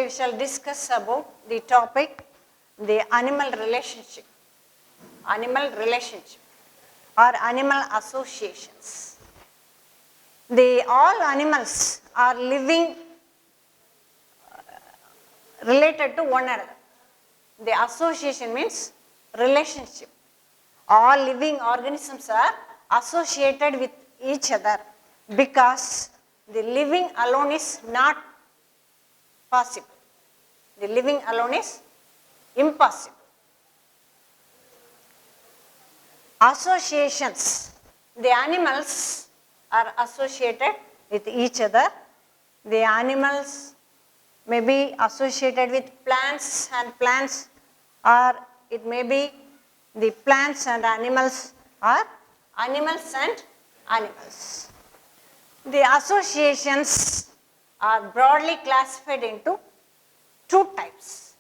we shall discuss about the topic, the animal relationship or animal associations. All animals are living related to one another. The association means relationship. All living organisms are associated with each other because the living alone is not possible. The living alone is impossible. Associations. The animals are associated with each other. The animals may be associated with plants and plants, or it may be the plants and animals, or animals and animals. The associations are broadly classified into two types: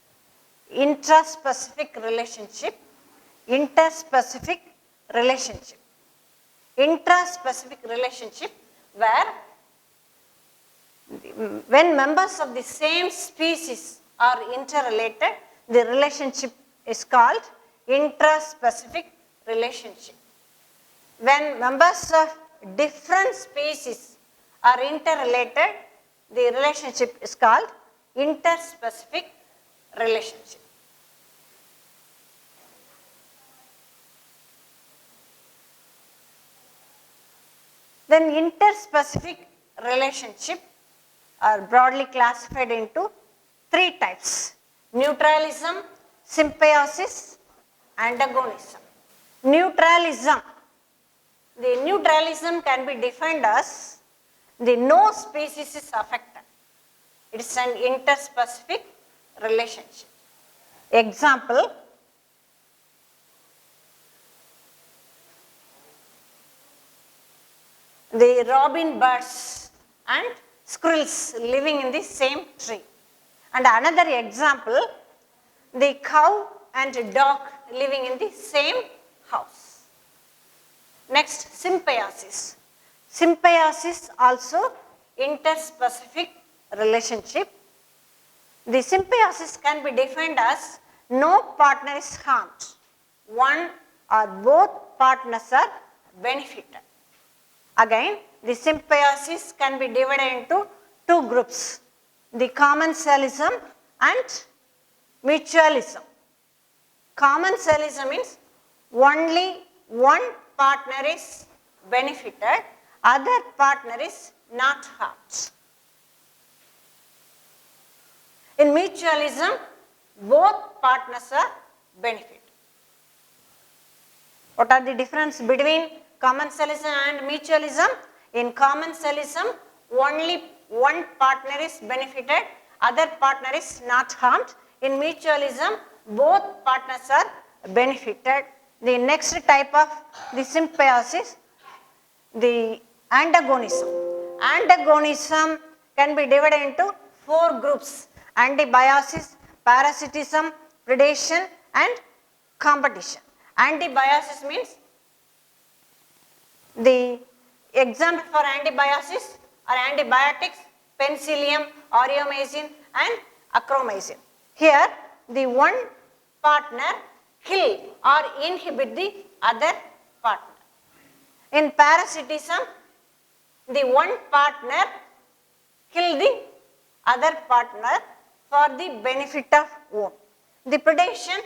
intraspecific relationship, interspecific relationship. Intraspecific relationship, where when members of the same species are interrelated, the relationship is called intraspecific relationship. When members of different species are interrelated, the relationship is called interspecific relationship. Then interspecific relationship are broadly classified into three types: neutralism, symbiosis, antagonism. Neutralism. The neutralism can be defined as no species is affected. It is an interspecific relationship. Example: the robin birds and squirrels living in the same tree. And another example, the cow and dog living in the same house. Next, symbiosis. Symbiosis also interspecific relationship. The symbiosis can be defined as no partner is harmed. One or both partners are benefited. Again, the symbiosis can be divided into two groups: the commensalism and mutualism. Commensalism means only one partner is benefited, other partner is not harmed. In mutualism, both partners are benefited. What are the difference between commensalism and mutualism? In commensalism, only one partner is benefited, other partner is not harmed. In mutualism, both partners are benefited. The next type of the symbiosis, the antagonism. Antagonism can be divided into four groups: antibiosis, parasitism, predation, and competition. Antibiosis means, the example for antibiosis are antibiotics, penicillium, aureomycin, and acromycin. Here, the one partner kill or inhibit the other partner. In parasitism, the one partner kill the other partner for the benefit of one. The predation,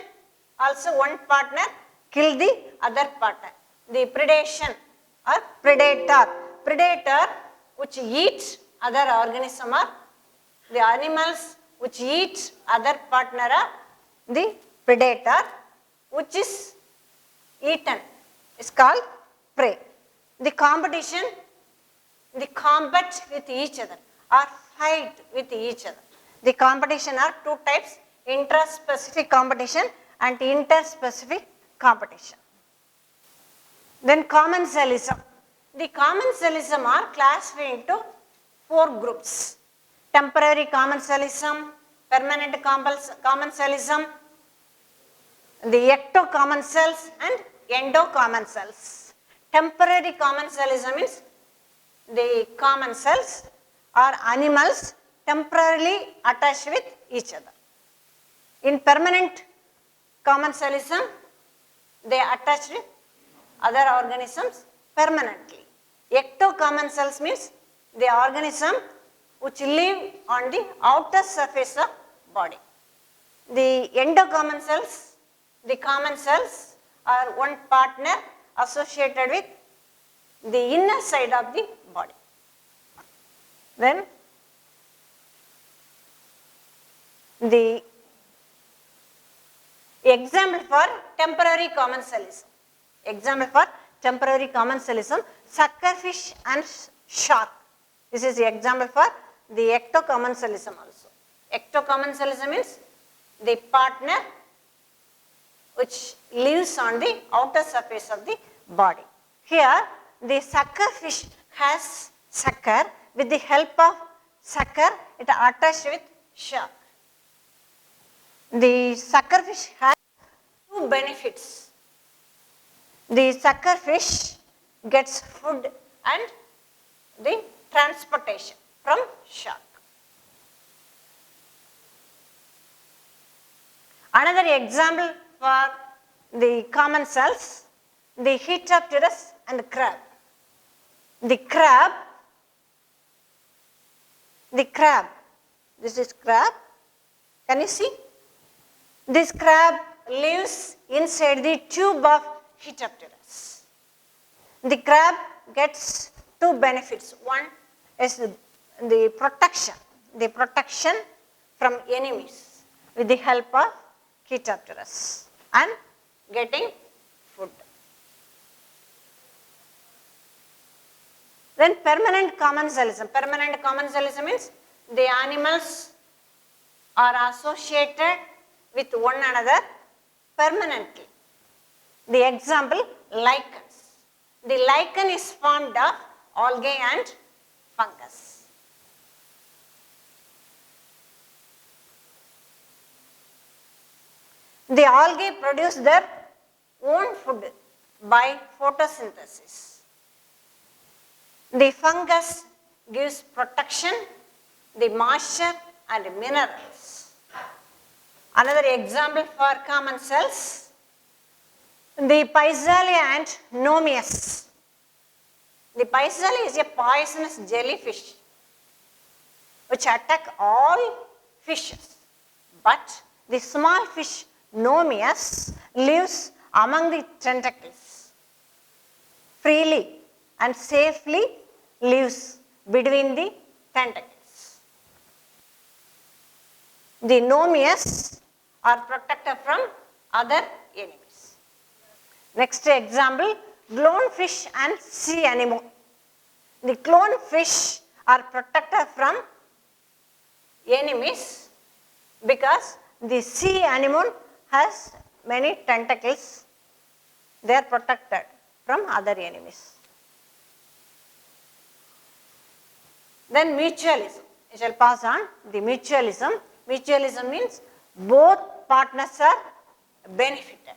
also one partner kill the other partner. The predation or predator. Predator which eats other organism, or the animals which eat other partner are the predator, which is eaten is called prey. The competition, the combat with each other or fight with each other. The competition are two types: intraspecific competition and interspecific competition. Then commensalism. The commensalism are classified into four groups: temporary commensalism, permanent commensalism, the ectocommensals and endocommensals. Temporary commensalism means the commensals are animals temporarily attached with each other. In permanent commensalism, they attach with other organisms permanently. Ectocommensals means the organism which live on the outer surface of body. The endocommensals, the common cells are one partner associated with the inner side of the body. Then the example for temporary commensalism. Example for temporary commensalism, suckerfish and shark. This is the example for the ectocommensalism also. Ectocommensalism means the partner which lives on the outer surface of the body. Here the suckerfish has sucker. With the help of sucker, it attached with shark. The suckerfish has two benefits. The suckerfish gets food and the transportation from shark. Another example for the common cells, the Heteropterus and the crab. The crab, this is crab, can you see? This crab lives inside the tube of Heteropterus. The crab gets two benefits. One is the protection from enemies with the help of Heteropterus and getting food. Then permanent commensalism. Permanent commensalism means the animals are associated with one another permanently. The example, lichens. The lichen is formed of algae and fungus. The algae produce their own food by photosynthesis. The fungus gives protection, the moisture and minerals. Another example for common cells, the Physalia and Nomius. The Physalia is a poisonous jellyfish which attack all fishes, but the small fish Nomius lives among the tentacles freely and safely lives between the tentacles. The Nomius are protected from other enemies. Next example, clownfish and sea anemone. The clownfish are protected from enemies because the sea anemone has many tentacles. They are protected from other enemies. Then mutualism. I shall pass on the mutualism. Mutualism means both partners are benefited.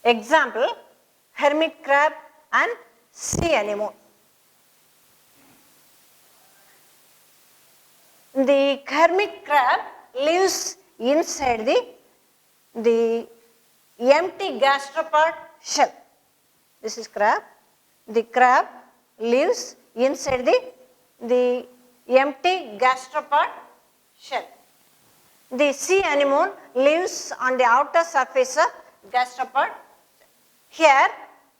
Example, hermit crab and sea anemone. The hermit crab lives inside the empty gastropod shell. This is crab. The crab lives inside the empty gastropod shell. The sea anemone lives on the outer surface of gastropod. Here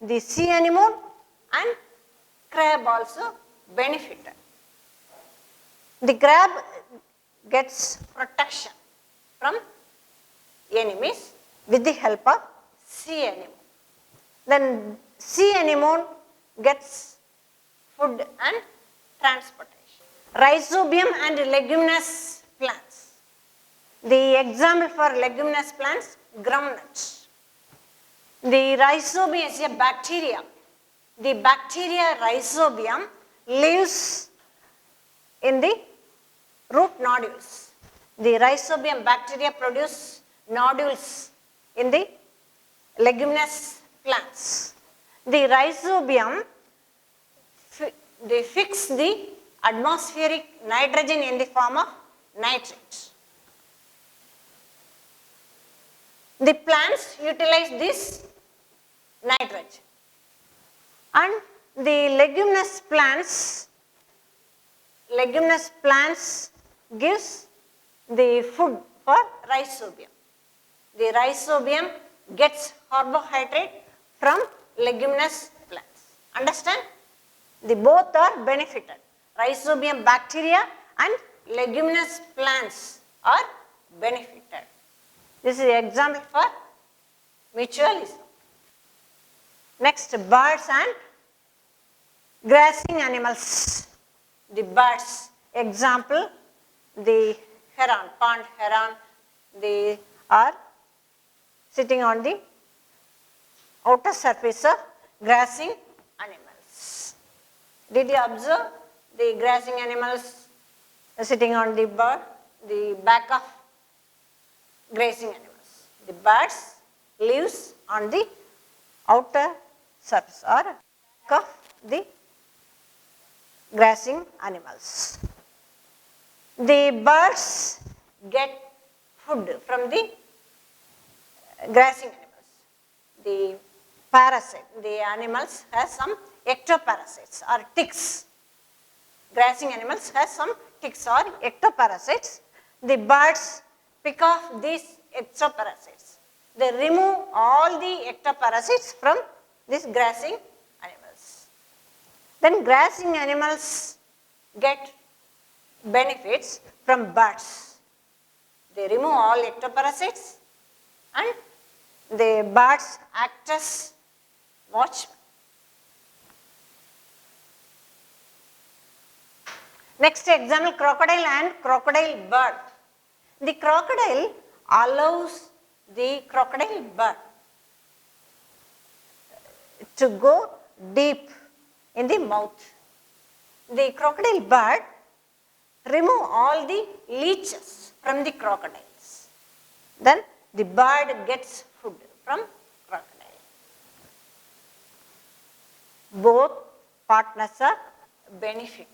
the sea anemone and crab also benefited. The crab gets protection from enemies with the help of sea anemone. Then sea anemone gets food and transportation. Rhizobium and leguminous plants. The example for leguminous plants, groundnuts. The rhizobium is a bacteria. The bacteria rhizobium lives in the root nodules. The rhizobium bacteria produce nodules in the leguminous plants. The rhizobium, they fix the atmospheric nitrogen in the form of nitrate. The plants utilize this nitrogen, and the leguminous plants gives the food for rhizobium. The rhizobium gets carbohydrate from leguminous plants. Understand? The both are benefited. Rhizobium bacteria and leguminous plants are benefited. This is the example for mutualism. Next, birds and grazing animals. The birds, example, the heron, pond heron, they are sitting on the outer surface of grazing animals. Did you observe the grazing animals sitting on the bird, the back of grazing animals? The birds lives on the outer surface or back of the grazing animals. The birds get food from the grazing animals. The parasite, the animals has some ectoparasites or ticks. Grazing animals has some ticks or ectoparasites. The birds pick off these ectoparasites. They remove all the ectoparasites from these grazing animals. Then grazing animals get benefits from birds. They remove all ectoparasites and the birds act as watchmen. Next example, crocodile and crocodile bird. The crocodile allows the crocodile bird to go deep in the mouth. The crocodile bird remove all the leeches from the crocodiles. Then the bird gets food from crocodile. Both partners are benefited.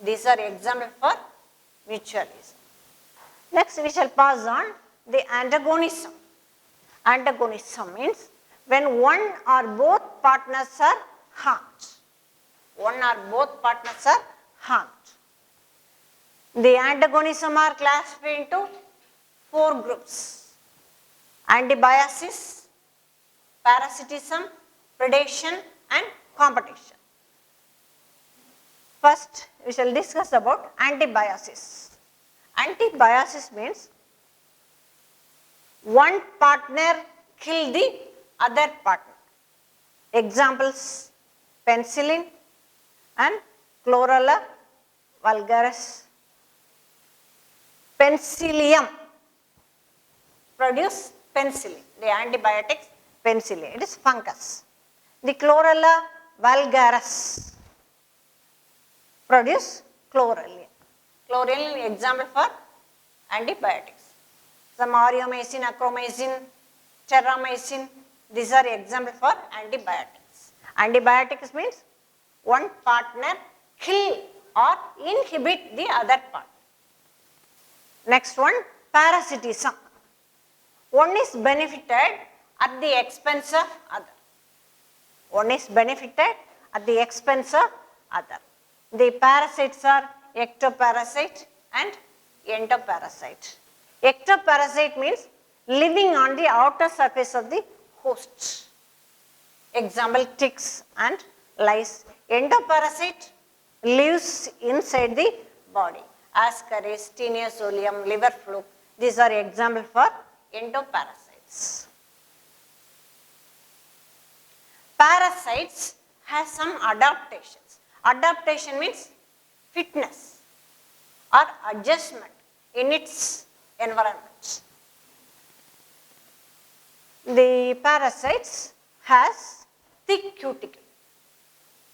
These are examples for mutualism. Next we shall pass on the antagonism. Antagonism means when one or both partners are harmed. One or both partners are harmed. The antagonism are classified into 4 groups: antibiosis, parasitism, predation and competition. First we shall discuss about antibiosis. Antibiosis means one partner kill the other partner. Examples: penicillin and chlorella vulgaris. Penicillium produce penicillin, the antibiotics penicillin, it is fungus. The chlorella vulgaris produce chlorella. Chlorella example for antibiotics. Some aureomycin, acromycin, terramycin, these are example for antibiotics. Antibiotics means one partner kill or inhibit the other partner. Next one, parasitism. One is benefited at the expense of other. One is benefited at the expense of other. The parasites are ectoparasite and endoparasite. Ectoparasite means living on the outer surface of the host. Example: ticks and lice. Endoparasite lives inside the body. Ascaris, Teniosolium, liver fluke. These are examples for endoparasites. Parasites have some adaptations. Adaptation means fitness or adjustment in its environment. The parasites has thick cuticle.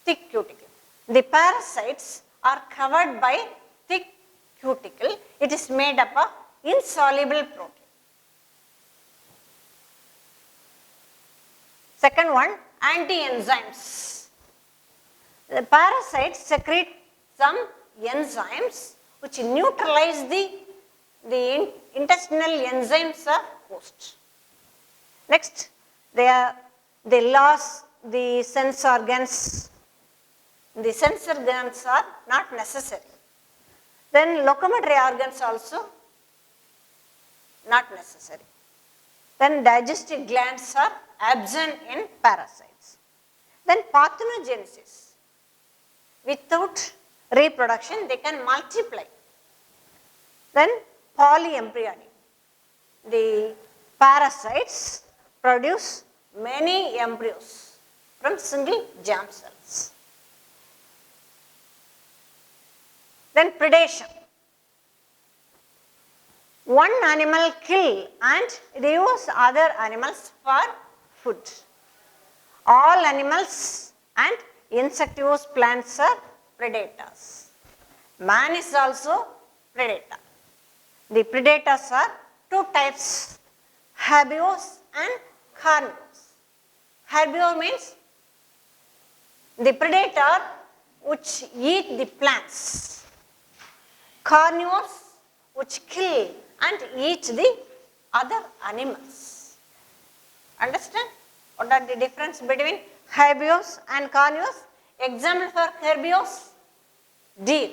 Thick cuticle. The parasites are covered by thick cuticle. It is made up of insoluble protein. Second one, anti-enzymes. The parasites secrete some enzymes which neutralize the intestinal enzymes of host. Next, they lost the sense organs. The sense organs are not necessary. Then locomotory organs also not necessary. Then digestive glands are absent in parasites. Then parthenogenesis. Without reproduction, they can multiply. Then polyembryony. The parasites produce many embryos from single germ cells. Then predation. One animal kill and use other animals for food. All animals and insectivorous plants are predators. Man is also predator. The predators are two types, herbivorous and carnivorous. Herbivore means the predator which eat the plants. Carnivores which kill and eat the other animals. Understand? What are the difference between herbivores and carnivores? Example for herbivores, deer,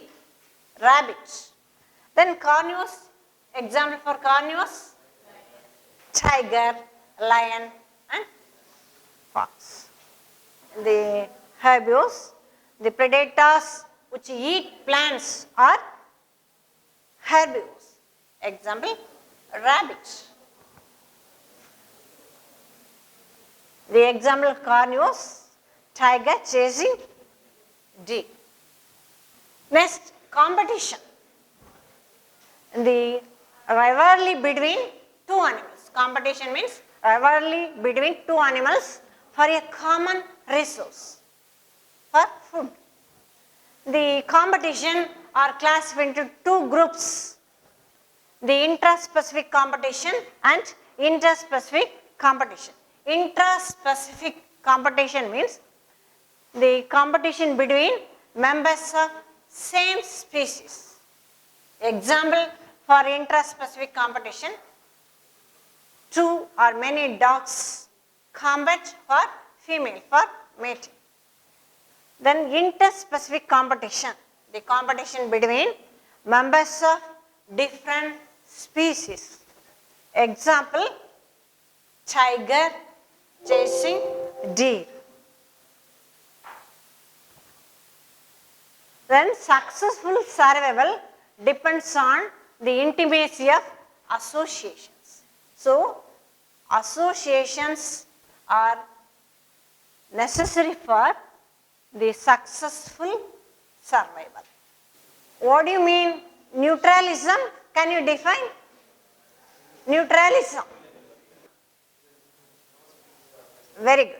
rabbit. Then carnivores, example for carnivores, tiger, lion and fox. The herbivores, the predators which eat plants are herbivores. Example, rabbit. The example of carnivores, tiger chasing deer. Next, competition. The rivalry between two animals. Competition means rivalry between two animals for a common resource, for food. The competition are classified into two groups. The intraspecific competition and interspecific competition. Intraspecific competition means the competition between members of same species. Example for intraspecific competition, two or many dogs compete for female, for mating. Then interspecific competition, the competition between members of different species. Example, tiger chasing deer. Then successful survival depends on the intimacy of associations. So, associations are necessary for the successful survival. What do you mean neutralism? Can you define neutralism? Very good.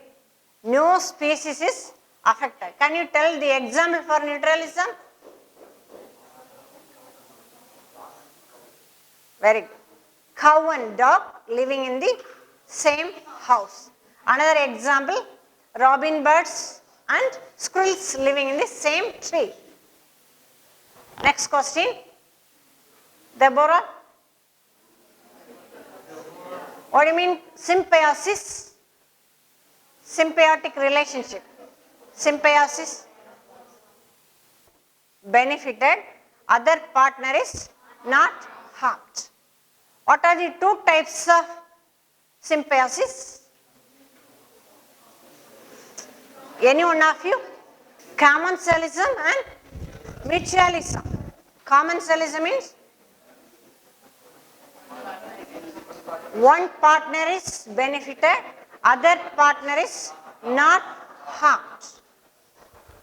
No species is affected. Can you tell the example for neutralism? Very good. Cow and dog living in the same house. Another example, robin birds and squirrels living in the same tree. Next question. Deborah. What do you mean symbiosis? Symbiotic relationship. Symbiosis. Benefited, other partner is not harmed. What are the two types of symbiosis? Any one of you? Commensalism and mutualism. Commensalism means one partner is benefited, other partner is not harmed.